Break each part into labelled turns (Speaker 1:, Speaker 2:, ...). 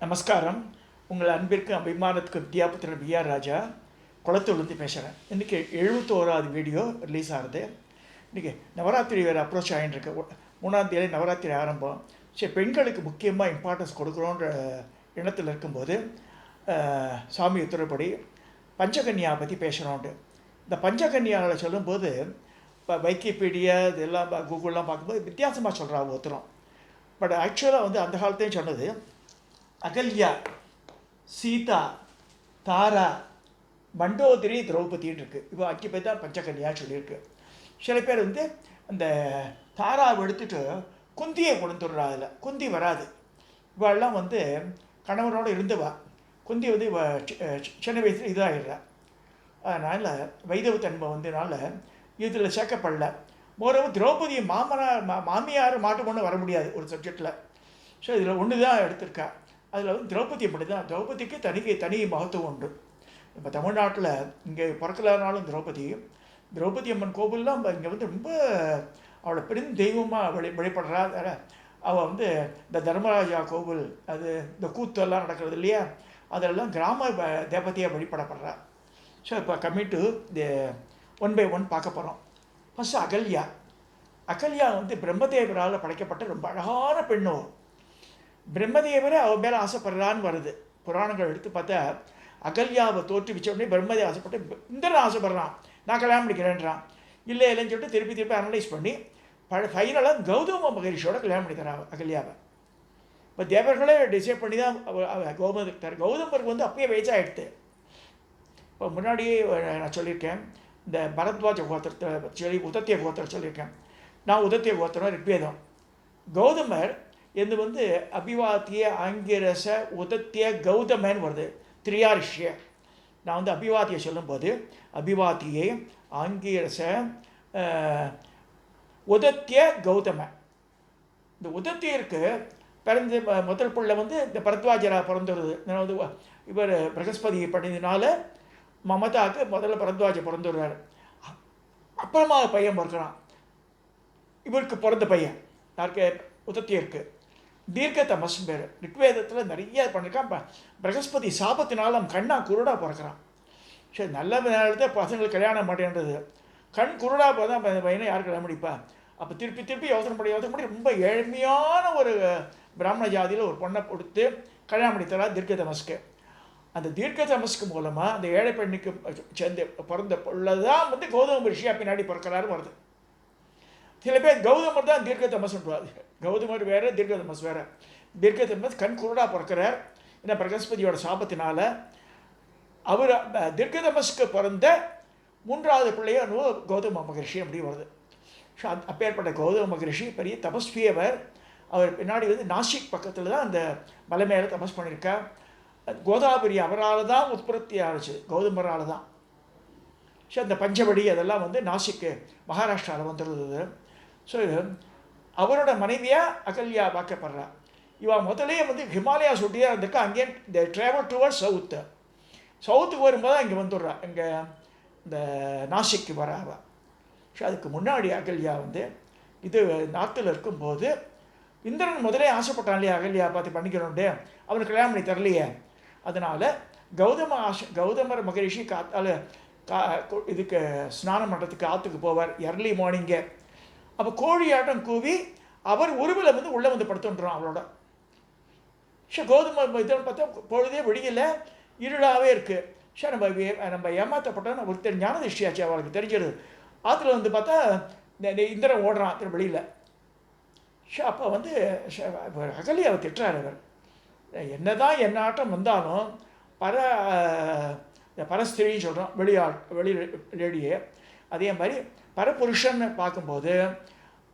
Speaker 1: நமஸ்காரம். உங்கள் அன்பிற்கு அபிமானத்துக்கு வித்யாபுத்திரன் பிஆர் ராஜா குளத்தூர்லேருந்து பேசுகிறேன். இன்றைக்கி 71வது வீடியோ ரிலீஸ் ஆகுது. இன்றைக்கி நவராத்திரி வேறு அப்ரோச் ஆகிட்டு இருக்கு. 3ஆம் தேதி நவராத்திரி ஆரம்பம். சரி, பெண்களுக்கு முக்கியமாக இம்பார்ட்டன்ஸ் கொடுக்குறோன்ற எண்ணத்தில் இருக்கும்போது சாமி உத்தரப்படி பஞ்சகன்யா பற்றி பேசுகிறோன்ட்டு. இந்த பஞ்சகன்யாவில் சொல்லும்போது இப்போ வைக்கிபீடியா இதெல்லாம் கூகுள்லாம் பார்க்கும்போது வித்தியாசமாக சொல்கிறாங்க ஒருத்தரும். பட் ஆக்சுவலாக வந்து அந்த காலத்தையும் சொன்னது அகல்யா, சீதா, தாரா, மண்டோதரி, திரௌபதின்னு இருக்குது. இப்போ அக்கி பேர் தான் பஞ்சகன்யா சொல்லியிருக்கு. சில பேர் வந்து அந்த தாராவை எடுத்துகிட்டு குந்தியை கொண்டு வந்துடுறா. அதில் குந்தி வராது. இவெல்லாம் வந்து கணவனோடு இருந்துவா. குந்தி வந்து சின்ன வயசில் இதாகிடுறா. அதனால் வைதவத்தன்மை வந்ததுனால இதில் சேர்க்கப்படல. மோரவும் திரௌபதி மாமியார் மாட்டு கொண்டு வர முடியாது ஒரு சப்ஜெக்டில். ஸோ இதில் ஒன்று தான் எடுத்திருக்கா. அதில் வந்து திரௌபதி அப்படி தான். திரௌபதிக்கு தனி மகத்துவம் உண்டு. இப்போ தமிழ்நாட்டில் இங்கே பிறக்கலனாலும் திரௌபதி அம்மன் கோவில்லாம் இங்கே வந்து ரொம்ப அவளை பெரும் தெய்வமாக வழிபடுறா. அவள் வந்து இந்த தர்மராஜா கோவில், அது இந்த கூத்தெல்லாம் நடக்கிறது இல்லையா, அதெல்லாம் கிராம தேவதையாக வழிபடப்படுறா. ஸோ இப்போ கம்மிங் டு தி 1 by 1 பார்க்க போகிறோம். ஃபஸ்ட்டு அகல்யா வந்து பிரம்மதேவரால் படைக்கப்பட்ட ரொம்ப அழகான பெண்ணோ. பிரம்மதேவரே அவன் மேலே ஆசைப்படுறான்னு வருது. புராணங்கள் எடுத்து பார்த்தா அகல்யாவை தோற்றுவிச்ச உடனே பிரம்மதேவ ஆசைப்பட்டு இந்திரன் ஆசைப்படுறான், நான் கல்யாணம் பண்ணிக்கிறேன்றான். இல்லைன்னு சொல்லிட்டு திருப்பி அனலைஸ் பண்ணி ஃபைனலாக கௌதம மகரிஷியோட கல்யாணம் பண்ணிக்கிறான் அகல்யாவை. இப்போ தேவர்களே டிசைட் பண்ணி தான் கௌதமருக்கு வந்து அப்பயே வயசாகிடுது. இப்போ முன்னாடியே நான் சொல்லியிருக்கேன், இந்த பரத்வாஜ கோத்திரத்தை சொல்லி உதத்திய கோத்திரம் சொல்லியிருக்கேன். நான் உதத்திய கோத்திரம் ரிக்வேதம். கௌதமர் இது வந்து அபிவாத்திய ஆங்கிரச உதத்திய கௌதமன் வருது. திரியாரிஷ்ய. நான் வந்து அபிவாத்தியை சொல்லும்போது அபிவாத்தியே ஆங்கிரச உதத்திய கௌதம. இந்த உதத்தியருக்கு பிறந்த முதல் பிள்ளை வந்து இந்த பரத்வாஜராக பிறந்துடுது. வந்து இவர் பிரகஸ்பதி பண்ணதுனால மமதாவுக்கு முதல்ல பரத்வாஜ பிறந்துடுறாரு. அப்புறமா பையன் பிறக்கிறான். இவருக்கு பிறந்த பையன் யாருக்கு? உதத்தியருக்கு தீர்க்கதமஸ் பேர். ரிக்வேதத்தில் நிறைய பண்ணியிருக்கான். பிரகஸ்பதி சாபத்தினால அவன் கண்ணா குருடாக பிறக்கிறான். சரி, நல்ல நேரத்தில் பசங்களுக்கு கல்யாணம் மாட்டேன்றது. கண் குருடாக போதான் அந்த பையனை யார் கல்யாணம் பண்ணிப்பா? அப்போ திருப்பி யோசனை பண்ணி ரொம்ப ஏழ்மையான ஒரு பிராமண ஜாதியில் ஒரு பொண்ணை கொடுத்து கல்யாணம் பண்ணித்தரா தீர்க்கதமஸ்க்கு. அந்த தீர்க்கதமஸ்க்கு மூலமாக அந்த ஏழை பெண்ணுக்கு சேர்ந்து பிறந்த பிள்ளைதான் வந்து கௌதம ரிஷியா பின்னாடி பிறக்கிறாரு வருது. சில பேர் கௌதமர் தான் தீர்க்கதமஸ்ன்றாரு. கௌதமர் வேறு, தீர்க்கதமஸ் வேறு. தீர்க்கதமஸ் கண் குருடாக பிறக்கிறார். இந்த பிரகஸ்பதியோட சாபத்தினால அவர் தீர்க்கதமஸ்க்கு பிறந்த 3வது பிள்ளையோ கௌதம மகரிஷி அப்படி வருது. ஸோ அப்பேற்பட்ட கௌதம மகரிஷி பெரிய தபஸ்வியவர். அவர் பின்னாடி வந்து நாசிக் பக்கத்தில் தான் அந்த மலை மேலே தபஸ் பண்ணியிருக்கா. கோதாவரி அவரால் தான் உற்பத்தி ஆச்சு, கௌதமரால் தான். ஸோ அந்த பஞ்சவடி அதெல்லாம் வந்து நாசிக்கு மகாராஷ்டிராவில் வந்துருந்தது. ஸோ அவரோட மனைவியாக அகல்யா பார்க்கப்படுறா. இவன் முதலே வந்து ஹிமாலயா சுட்டியாக இருந்திருக்கா. அங்கேயே இந்த ட்ராவல் டுவர்ட்ஸ் சவுத்துக்கு வரும்போது இங்கே வந்துடுறா. இங்கே இந்த நாசிக்கு வராவா. ஸோ அதுக்கு முன்னாடி அகல்யா வந்து இது நாட்டில் இருக்கும்போது இந்திரன் முதலே ஆசைப்பட்டான் இல்லையா, அகல்யா பார்த்து பண்ணிக்கிறோன்ட்டு. அவனுக்கு கல்யாணம் பண்ணி தரலையே. அதனால் கௌதமர் மகரிஷி இதுக்கு ஸ்நானம் பண்ணுறதுக்கு ஆற்றுக்கு போவார் எர்லி மார்னிங்கே. அப்போ கோழியாட்டம் கூவி அவர் உருவில் வந்து உள்ளே வந்து படுத்துன்றான் அவளோட. ஸோ கௌதம இதன்னு பார்த்தா பொழுதே விடியலை, இருளாகவே இருக்குது. ஸோ நம்ம ஏமாற்றப்பட்டோன்னு ஒருத்தர் ஞான திருஷ்டியாச்சு, அவளுக்கு தெரிஞ்சது. ஆற்றுல வந்து பார்த்தா இந்த இந்திரன் ஓடுறான் திரு வெளியில். ஸோ அப்போ வந்து அகல்யாவை திட்டுறார் அவர். என்ன தான் என்னாட்டம் வந்தாலும் பரஸ்திரின்னு சொல்கிறோம், வெளி லேடியே. அதே மாதிரி பரபுருஷன்னு பார்க்கும்போது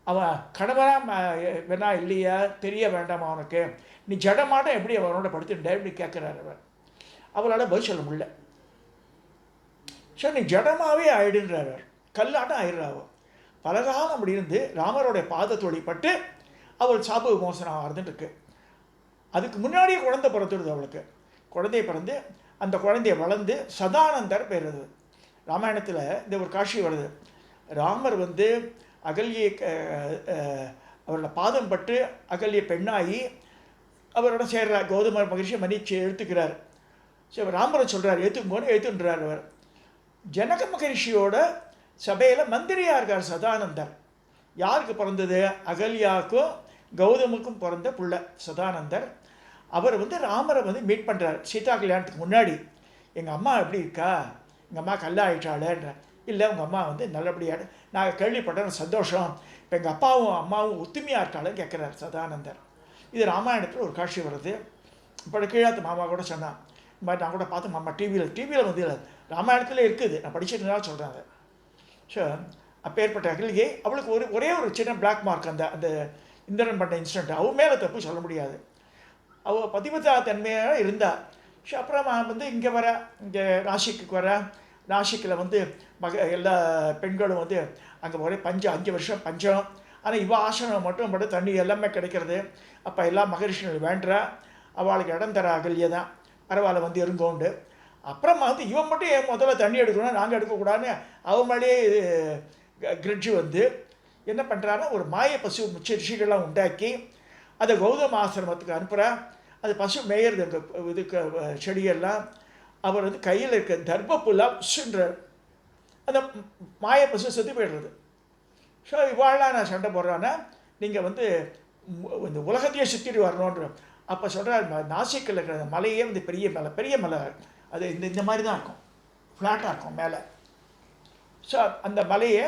Speaker 1: அவன் கணவனாக வேணா இல்லையா தெரிய வேண்டாமா அவனுக்கு, நீ ஜடமாட்டம் எப்படி அவனோட படுத்துட்ட இப்படி கேட்குறாரு அவர். அவளால் பதில் சொல்ல முடியல. ஸோ நீ ஜடமாகவே ஆயிடுன்றார். கல்லாட்டம் ஆயிடுறாவோ. பலகாலம் அப்படி இருந்து ராமரோடைய பாதத்தொழிப்பட்டு அவள் சாப விமோசனம் ஆகிறதுன்னு இருக்கு. அதுக்கு முன்னாடியே குழந்தை பிறந்துடுது அவளுக்கு. குழந்தைய பிறந்து அந்த குழந்தைய வளர்ந்து சதானந்தர் பெறுது. ராமாயணத்தில் இந்த ஒரு காட்சி வருது. ராமர் வந்து அகல்யை அவரோட பாதம் பட்டு அகல்ய பெண்ணாகி அவரோட சேர்றார். கௌதம மகரிஷி மன்னிச்சு எடுத்துக்கிறார். சரி, ராமரை சொல்கிறார் ஏற்றுங்கோன்னு ஏற்றுன்றார். அவர் ஜனக மகரிஷியோட சபையில் மந்திரியாக இருக்கார் சதானந்தர். யாருக்கு பிறந்தது? அகல்யாவுக்கும் கௌதமுக்கும் பிறந்த புள்ள சதானந்தர். அவர் வந்து ராமரை வந்து மீட் பண்ணுறார் சீதா கல்யாணத்துக்கு முன்னாடி. எங்கள் அம்மா எப்படி இருக்கா? எங்கள் அம்மா கல்லாயிட்டாளேன்ற. இல்லை, உங்கள் அம்மா வந்து நல்லபடியாக நான் கேள்விப்பட்டேன், சந்தோஷம். இப்போ எங்கள் அப்பாவும் அம்மாவும் ஒத்துமையாக இருக்காளன்னு கேட்குறார் சதானந்தர். இது ராமாயணத்தில் ஒரு காட்சி வருது. இப்போ கீழாத்து மாமா கூட சொன்னான், இந்த மாதிரி நான் கூட பார்த்து மாமா டிவியில் வந்து ராமாயணத்தில் இருக்குது, நான் படிச்சுட்டு சொல்கிறேன் அதை. ஸோ அப்பேற்பட்ட அகலியை அவளுக்கு ஒரே ஒரு சின்ன பிளாக் மார்க். அந்த இந்திரன் பண்ண இன்சிடென்ட் அவள் மேலே தப்பு சொல்ல முடியாது. அவள் பதிவதா தன்மையாக இருந்தாள். ஸோ அப்புறமா வந்து இங்கே இங்கே நாசிக்கு வர, நாசிக்கில் வந்து எல்லா பெண்களும் வந்து அங்கே ஒரே 5 வருஷம் பஞ்சம். ஆனால் இவள் ஆசிரமம் மட்டும் பட்டு தண்ணி எல்லாமே கிடைக்கிறது. அப்போ எல்லா மகரிஷிகள் வேண்டா, அவளுக்கு இடம் தர அகல்யை தான், பரவாயில்ல வந்து இருங்கோண்டு. அப்புறமா வந்து இவன் மட்டும் ஏன் முதல்ல தண்ணி எடுக்கணும், நாங்கள் எடுக்கக்கூடாதுன்னு அவன் மேலேயே கிரிட்ஜு வந்து என்ன பண்ணுறான்னா ஒரு மாய பசு மிச்ச ரிஷிகள்லாம் உண்டாக்கி அதை கௌதம ஆசிரமத்துக்கு அனுப்புகிறா. அது பசு மேயறது இதுக்கு செடியெல்லாம். அவர் வந்து கையில் இருக்க தர்மப்புல்லாம் சுன்றார். அந்த மாய பசு செத்து போய்டுறது. ஸோ இவாளாக நான் சண்டை போடுறான்னா நீங்கள் வந்து இந்த உலகத்தையே சுற்றிட்டு வரணுன்ற. அப்போ சொல்கிறார், நாசிக்கில் இருக்கிற அந்த மலையே வந்து பெரிய மலை அது இந்த மாதிரி தான் இருக்கும், ஃப்ளாட்டாக இருக்கும் மேலே. ஸோ அந்த மலையை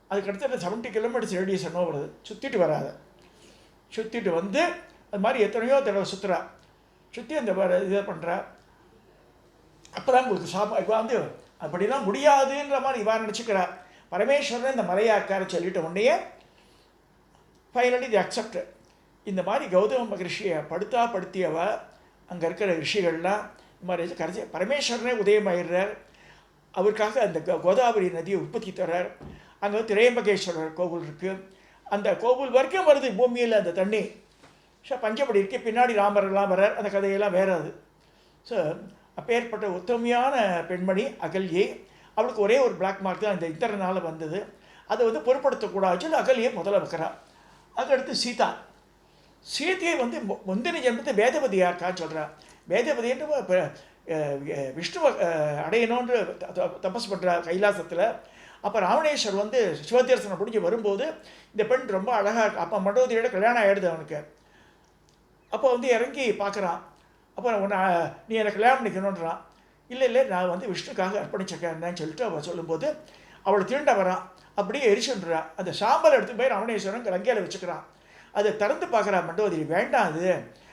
Speaker 1: அதுக்கு அடுத்த 70 கிலோமீட்டர்ஸ் ரேடியஸ் என்ன வருது, சுற்றிட்டு வராது. சுற்றிட்டு வந்து அது மாதிரி எத்தனையோ தடவை சுற்றுறா. சுற்றி அந்த இதை பண்ணுறா. அப்போ தான் உங்களுக்கு இப்போ வந்து அப்படிலாம் முடியாதுன்ற மாதிரி இவா நினச்சிக்கிறா. பரமேஸ்வரன் இந்த மலையாக்கார சொல்லிட்ட உடனே ஃபைனலி தி அக்செப்ட். இந்த மாதிரி கௌதம மகரிஷியை படுத்தியவ அங்கே இருக்கிற ரிஷிகள்லாம் இந்த மாதிரி கடைசி பரமேஸ்வரனே உதயமாயிடுறார். அவருக்காக அந்த கோதாவரி நதியை உற்பத்தி தர்றார். அங்கே திரையம்பகேஸ்வரர் கோவில் இருக்குது. அந்த கோவில் வரைக்கும் வருது பூமியில் அந்த தண்ணி. ஸோ பஞ்சப்படி இருக்கு, பின்னாடி ராமரெல்லாம் வர்றார். அந்த கதையெல்லாம் வேற அது. ஸோ அப்பேற்பட்ட உத்தமையான பெண்மணி அகல்யை. அவளுக்கு ஒரே ஒரு பிளாக் மார்க் தான் இந்த இத்தனை வந்தது. அதை வந்து பொருட்படுத்தக்கூடாதுன்னு அகல்யை முதல்ல வைக்கிறாள். அதுக்கடுத்து சீதையை வந்து முந்தின ஜென்மத்தை வேதபதியாக இருக்கான்னு சொல்கிறாள். வேதபதின்ற இப்போ விஷ்ணுவை அடையணுன்ற தபஸ் பண்ணுறா கைலாசத்தில். அப்போ ராவணேஸ்வர் வந்து சிவதீர்சனம் பிடிச்சி வரும்போது இந்த பெண் ரொம்ப அழகாக இருக்கு. அப்போ மண்டோதரியோட கல்யாணம் ஆகிடுது அவனுக்கு. அப்போ வந்து இறங்கி பார்க்குறான். அப்போ நீ எனக்கு கல்யாணம் பண்ணிக்கணுன்றான். இல்லை நான் வந்து விஷ்ணுக்காக அர்ப்பணிச்சிருக்கேன்னு சொல்லிட்டு அவள் சொல்லும்போது அவளை திருண்ட வரான். அப்படியே எரிச்சுன்றா. அந்த சாம்பல் எடுத்து போய் ராவணேஸ்வரன் லங்கையில் வச்சுக்கிறான். அதை திறந்து பார்க்குறா மண்டோதரி. வேண்டாம்,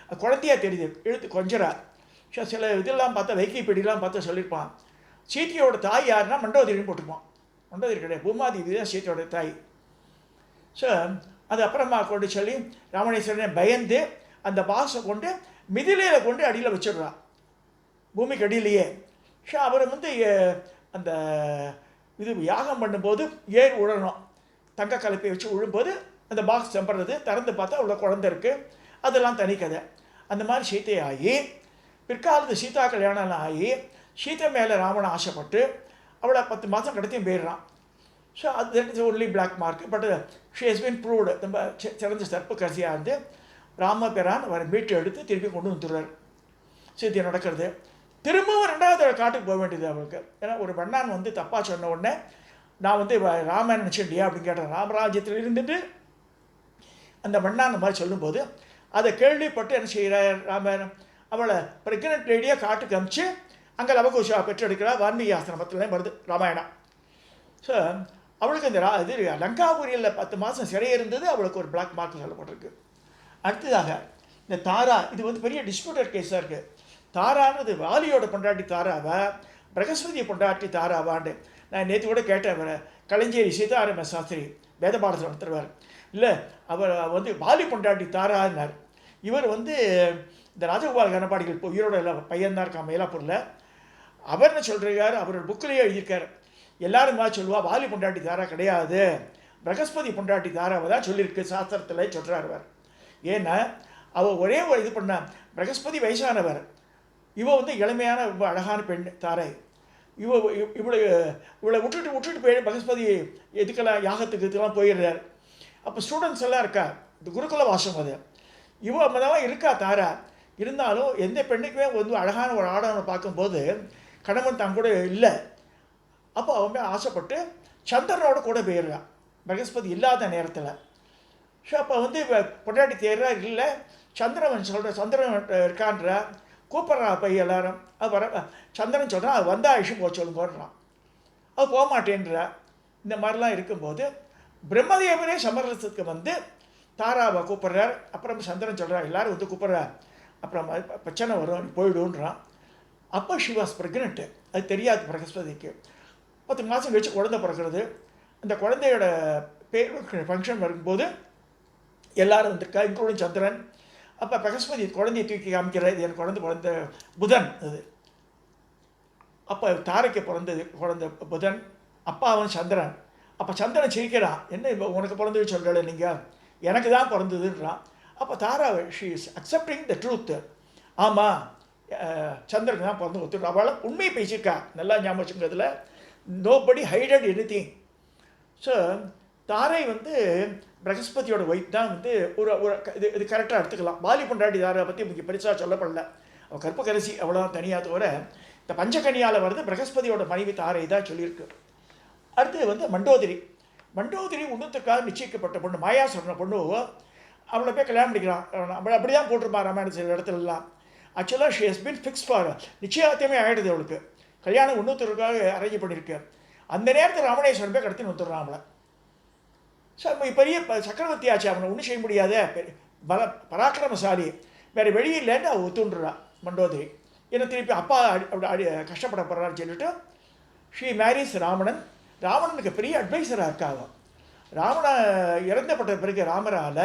Speaker 1: அது குழந்தையாக தெரியுது, இழுத்து கொஞ்சரா. சில இதெல்லாம் பார்த்தா வைக்கிப்பீடிலாம் பார்த்தா சொல்லியிருப்பான். சீத்தையோட தாய் யாருன்னா மண்டோதரின்னு போட்டுப்பான். மண்டோதரி கிடையாது, பூமாதேவி தான் சீத்தையோட தாய். ஸோ அது அப்புறமா கொண்டு சொல்லி ராவணேஸ்வரனை பயந்து அந்த பாஸை கொண்டு மிதிலையில் கொண்டு அடியில் வச்சிடுறான், பூமிக்கு அடியிலேயே. ஸோ அவரை வந்து அந்த இது யாகம் பண்ணும்போது ஏர் உழணும், தங்க கலப்பை வச்சு உழும்போது அந்த பாக்ஸ் சம்பறது திறந்து பார்த்தா அவ்வளோ குழந்தை இருக்குது. அதெல்லாம் தனி கதை. அந்த மாதிரி சீத்தை ஆகி பிற்காலத்து சீதா கல்யாணம் ஆகி சீதை மேலே ராவணன் ஆசைப்பட்டு அவளை 10 மாதம் கடத்தியும் போயிடுறான். ஸோ அது is only black mark. But she has been proved. நம்ம சிறந்த சர்ப்பு கடைசியாக இருந்து ராமபிரான் அவரை மீட்டு எடுத்து திருப்பி கொண்டு வந்துடுறார். சீத்தை நடக்கிறது. திரும்பவும் 2வது காட்டுக்கு போக வேண்டியது அவளுக்கு. ஏன்னா ஒரு பெண்ணான் வந்து தப்பாக சொன்ன உடனே நான் வந்து ராமன் நினச்சிட்டியா அப்படின்னு கேட்டேன். ராமராஜ்யத்தில் இருந்துட்டு அந்த பெண்ணான் அந்த மாதிரி சொல்லும்போது அதை கேள்விப்பட்டு என்ன செய்கிறார் ராமன், அவளை ப்ரெக்னென்ட் லேடியாக காட்டுக்கு அமிச்சு அங்கே லவகுஷா பெற்றெடுக்கிறா. வால்மீகி ஆசிரமத்தில் வருது ராமாயணம். ஸோ அவளுக்கு இந்த இது லங்காபுரியில் 10 மாதம் சிறை இருந்தது. அவளுக்கு ஒரு பிளாக் மார்க் சொல்லப்பட்டிருக்கு. அடுத்ததாக இந்த தாரா, இது வந்து பெரிய டிஸ்பியூட்டட் கேஸாக இருக்குது. தாரானது வாலியோட பொண்டாட்டி தாராவா, பிரகஸ்பதி பொண்டாட்டி தாராவான்னு நான் நேற்று கூட கேட்டேன். அவரை கலைஞரி சீதாராம சாஸ்திரி வேத பாடத்தில் நடத்துருவார். இல்லை, அவர் வந்து வாலி பொண்டாட்டி தாரான்னார். இவர் வந்து இந்த ராஜகோபால் கனபாடிகள் இப்போ உயிரோட பையன்தான் இருக்கான் மயிலாப்பூரில். அவர் என்ன சொல்கிறார், அவரோட புக்கிலேயே எழுதியிருக்கார். எல்லாரும் மாதிரி சொல்லுவா வாலி பொண்டாட்டி தாரா கிடையாது, பிரகஸ்பதி பொண்டாட்டி தாராவை தான் சொல்லியிருக்கு சாஸ்திரத்தில் சொல்கிறார் அவர். ஏன்னா அவள் ஒரே ஒரு இது பண்ண, பிரகஸ்பதி வயசானவர், இவள் வந்து இளமையான ரொம்ப அழகான பெண் தாரை. இவளை விட்டுட்டு போய் பிரகஸ்பதி எதுக்கெல்லாம் யாகத்துக்கு இதுக்கெல்லாம் போயிடுறார். அப்போ ஸ்டூடெண்ட்ஸ் எல்லாம் இருக்கா, இந்த குருகுல வாசம் அது. இவள் தான் இருக்கா தாரா. இருந்தாலும் எந்த பெண்ணுக்குமே வந்து அழகான ஒரு ஆடவனை பார்க்கும்போது கணவன் தான் கூட இல்லை. அப்போ அவன் ஆசைப்பட்டு சந்திரனோட கூட போயிடுறான் பிரகஸ்பதி இல்லாத நேரத்தில். ஸோ அப்போ வந்து பொண்டாட்டி தேர்றா இல்லை, சந்திரன் சொல்கிற சந்திரன் இருக்கான்றா, கூப்பிட்றா போய் எல்லாரும். அது வர சந்திரன் சொல்கிறான், அது வந்தா ஆயுஷம் போக சொல்லுங்கன்றான். அது போக மாட்டேன்றா. இந்த மாதிரிலாம் இருக்கும்போது பிரம்மதேவரே சமரசத்துக்கு வந்து தாராவை கூப்பிட்றார். அப்புறம் சந்திரன் சொல்கிறார், எல்லோரும் வந்து கூப்பிட்றா, அப்புறம் பிரச்சனை வரும், போயிடுன்றான். அப்போ ஷி வாஸ் ப்ரெக்னென்ட்டு. அது தெரியாது பிரகஸ்பதிக்கு. 10 மாதம் கழிச்சு குழந்தை பிறக்கிறது. அந்த குழந்தையோட பேர் ஃபங்க்ஷன் வரும்போது எல்லோரும் வந்திருக்கா, இன்க்ளூடிங் சந்திரன். அப்போ பிரகஸ்பதி குழந்தையை தூக்கி காமிக்கிறார், இது என் குழந்தை புதன். அது அப்போ தாரைக்கு பிறந்தது குழந்தை புதன், அப்பா அவன் சந்திரன். அப்போ சந்திரன் சிரிக்கிறான், என்ன இப்போ உனக்கு பிறந்தது சொல்கிறல, நீங்கள் எனக்கு தான் பிறந்ததுன்றான். அப்போ Tara she is accepting the truth. ஆமாம், சந்திரனுக்கு தான் பிறந்து ஒத்துட்டு அவளை உண்மையை பேசியிருக்கா. நல்லா ஞாபகம் வச்சுங்கிறதுல நோபடி ஹைடட் எனிதிங். ஸோ தாரை வந்து பிரகஸ்பதியோட ஒய்ஃப் தான் வந்து ஒரு இது கரெக்டாக எடுத்துக்கலாம். பாலி பொண்டாட்டி தாரை பற்றி இங்கே பெருசாக சொல்லப்படல. அவள் கற்பகரசி அவ்வளோதான் தனியாக தவிர இந்த பஞ்சகனியால் வருது பிரகஸ்பதியோட மனைவி தாரை தான் சொல்லியிருக்கு. அடுத்து வந்து மண்டோதரி உன்னத்துக்காக நிச்சயிக்கப்பட்ட பொண்ணு, மாயா சொன்ன பொண்ணு. அவளை போய் கல்யாணம் பண்ணிக்கிறான். அவளை அப்படி தான் போட்டிருப்பான் ராமாயண சில இடத்துலலாம். ஆக்சுவலாக she has been fix for நிச்சயத்தையுமே ஆகிடுது அவளுக்கு. கல்யாணம் இன்னொருத்தருக்காக அரேஞ்ச் பண்ணியிருக்கு. அந்த நேரத்தில் ராமணேஸ்வரன் போய் கடத்தி வந்துடுறான் அவளை. ஸோ பெரிய சக்கரவர்த்தி ஆச்சு, அவனை ஒன்றும் செய்ய முடியாத பராக்கிரமசாலி, வேறு வெளியில்லைன்னு அவள் ஒத்துண்டுறான் மண்டோதரி. ஏன்னா திருப்பி அப்பா கஷ்டப்படப்படுறான்னு சொல்லிட்டு ஷீ மேரிஸ் ராவணனுக்கு பெரிய அட்வைஸராக இருக்காங்க. ராவண இறந்தப்பட்ட பிறகு ராமரால்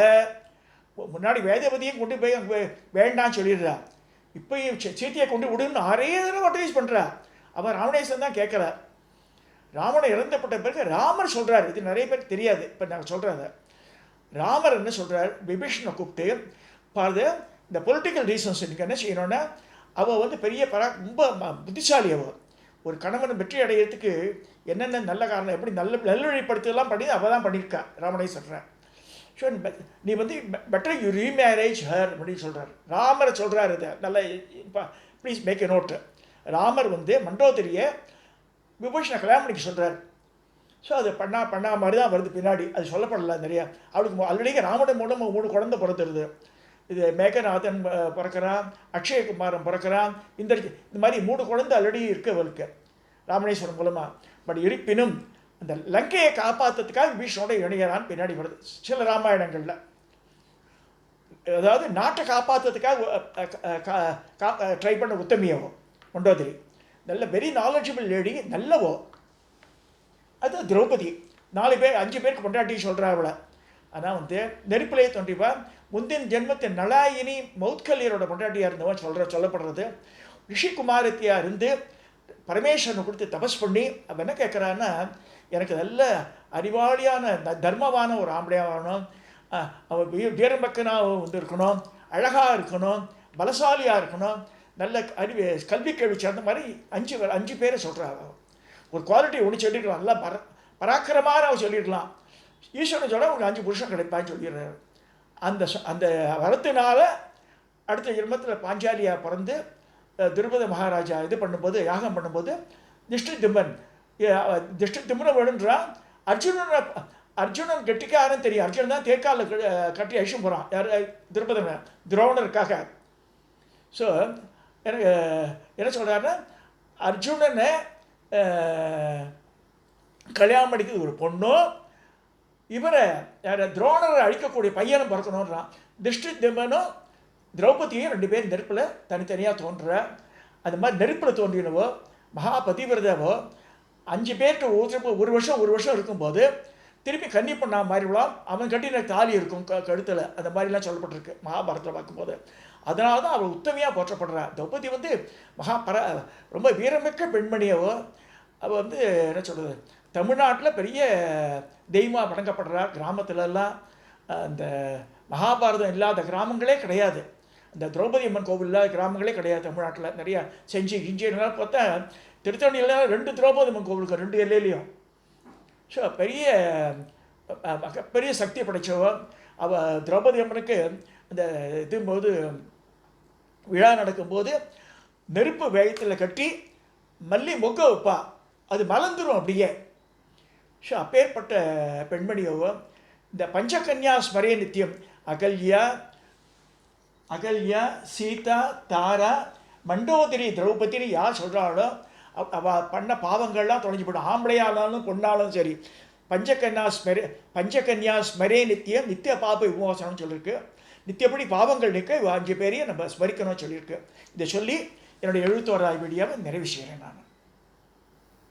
Speaker 1: முன்னாடி வேதவதியும் கொண்டு போய் அங்கே வேண்டான்னு சொல்லிடுறா. இப்போயும் சீத்தையை கொண்டு விடுன்னு 6 தடவை அட்வைஸ் பண்ணுறா. அவன் ராவணேஸ்வரன் தான் கேட்குற. ராவணன் இறந்தப்பட்ட பிறகு ராமர் சொல்கிறார், இது நிறைய பேருக்கு தெரியாது, இப்போ நாங்கள் சொல்கிறத. ராமர் என்ன சொல்கிறார், விபீஷனை கூப்பிட்டு பாரு, இந்த பொலிட்டிக்கல் ரீசன்ஸ் நீங்கள் என்ன செய்யணும்னா, அவள் வந்து பெரிய ரொம்ப புத்திசாலி. அவள் ஒரு கணவனை வெற்றி அடையிறதுக்கு என்னென்ன நல்ல காரணம், எப்படி நல்லவழிப்படுத்தலாம் பண்ணி அவள் தான் பண்ணியிருக்கா ராமணேஸ்வரன். ஸோ நீ வந்து பெட்டர் யூ ரீமேரேஜ் ஹர் அப்படின்னு சொல்கிறார். ராமரை சொல்கிறார். இதை நல்லா please make a note. Ramar வந்து மண்டோதரியை விபூஷனை கல்யாணம் பண்ணிக்க சொல்கிறார். ஸோ அது பண்ணா மாதிரி தான் வருது பின்னாடி, அது சொல்லப்படலை நிறையா. அவளுக்கு ஆல்ரெடி ராமன் மூலம் 3 குழந்தை பிறந்துடுது. இது மேகநாதன் பிறக்கிறான், அக்ஷயகுமாரன் பிறக்கிறான், இந்த மாதிரி 3 குழந்தை ஆல்ரெடி இருக்கு அவளுக்கு ராமணேஸ்வரன் மூலமாக. பட் இருப்பினும் அந்த லங்கையை காப்பாற்றுறதுக்காக விபீஷனோட இணையறான்னு பின்னாடி வருது சில ராமாயணங்களில். அதாவது நாட்டை காப்பாற்றுறதுக்காக ட்ரை பண்ண உத்தமியவோ மண்டோதரி. நல்ல வெரி நாலேஜபிள் லேடி, நல்லவோ. அது திரௌபதி 4 பேர் 5 பேருக்கு பொண்டாட்டி சொல்கிறா அவளை. ஆனால் வந்து நெருப்பிலே தோன்றிவா முந்தின ஜென்மத்தின் நலாயினி மௌத்கல்யரோட பொண்டாட்டியாக இருந்தவன் சொல்லப்படுறது. ரிஷிகுமாரத்தியாக இருந்து பரமேஸ்வரனை கொடுத்து தபஸ் பண்ணி அவன் என்ன கேட்குறான்னா, எனக்கு நல்ல அறிவாளியான தர்மமான ஒரு ஆம்பளையாக வரணும், அவன் வீரம்பக்கனாக வந்து இருக்கணும், அழகாக இருக்கணும், பலசாலியாக இருக்கணும், நல்ல கல்வி கேள்வி சேர்ந்த மாதிரி 5 பேரை சொல்கிறாங்க. ஒரு குவாலிட்டி ஒன்று சொல்லியிருக்கலாம், நல்லா பராக்கிரமான அவன் சொல்லியிருக்கலாம். ஈஸ்வரன் சொல்ல உங்களுக்கு 5 புருஷன் கிடைப்பான்னு சொல்லிடுறாரு. அந்த வரத்தினால அடுத்த ஜென்மத்தில் பாஞ்சாலியாக பிறந்து திரௌபதி மகாராஜா இது பண்ணும்போது யாகம் பண்ணும்போது திஷ்டிதிம்மனை வேணுன்றான். அர்ஜுனன் கெட்டிக்காரன்னு தெரியும். அர்ஜுனன் தான் தேக்காலில் கட்டி அழிச்சும் போகிறான். யார்? துரோணருக்காக. ஸோ எனக்கு என்ன சொல்கிறாருன்னா, அர்ஜுனனை கல்யாணம் பண்ணிக்கிறது ஒரு பொண்ணும், இவரை யார் துரோணரை அழிக்கக்கூடிய பையனும் பிறக்கணுன்றான். திஷ்டிதிம்மனும் திரௌபதியும் 2 பேர் நெருப்பில் தனித்தனியாக தோன்ற. அந்த மாதிரி நெருப்பில் தோன்றினவோ மகாபதிவிரதாவோ 5 பேர்கிட்ட ஒரு வருஷம் இருக்கும்போது திருப்பி கன்னி பண்ணா மாறிவிடலாம். அவன் கட்டின தாலி இருக்கும் கழுத்தில், அந்த மாதிரிலாம் சொல்லப்பட்டிருக்கு மகாபாரதத்தில் பார்க்கும்போது. அதனால தான் அவள் உத்தமையாக போற்றப்படுறாள். திரௌபதி வந்து ரொம்ப வீரமிக்க பெண்மணியவோ. அவள் வந்து என்ன சொல்கிறது, தமிழ்நாட்டில் பெரிய தெய்வமாக வணங்கப்படுறா. கிராமத்துலலாம் அந்த மகாபாரதம் இல்லாத கிராமங்களே கிடையாது. இந்த திரௌபதி அம்மன் கோவில் இல்லாத கிராமங்களே கிடையாது தமிழ்நாட்டில். நிறையா கிஞ்சிலாம் பார்த்தா திருத்தணியில் 2 திரௌபதி அம்மன் கோவிலுக்கு 2 எல்லையிலையும். ஸோ பெரிய சக்தி படைச்சவோ. அவள் திரௌபதி அம்மனுக்கு அந்த இதும்போது விழா நடக்கும்போது நெருப்பு வேகத்தில் கட்டி மல்லி மொக்க வைப்பா, அது மலர்ந்துடும் அப்படியே. ஸோ அப்பேற்பட்ட பெண்மணியோ இந்த பஞ்சகன்யா ஸ்மரே நித்தியம், அகல்யா, அகல்யா, சீதா, தாரா, மண்டோதரி, திரௌபதினு யார் சொல்கிறாளோ அவள் பண்ண பாவங்கள்லாம் தொலைஞ்சு போடும். ஆம்பளையானாலும் பொண்ணாலும் சரி. பஞ்சகன்யா ஸ்மரே நித்தியம், நித்திய பாப விமோசனம் சொல்லியிருக்கு. நித்தியப்படி பாவங்கள் நிற்க 5 பேரையும் நம்ம ஸ்மரிக்கணும்னு சொல்லியிருக்கு. இதை சொல்லி என்னுடைய 71வது வீடியோவை நிறைவு செய்கிறேன் நான்.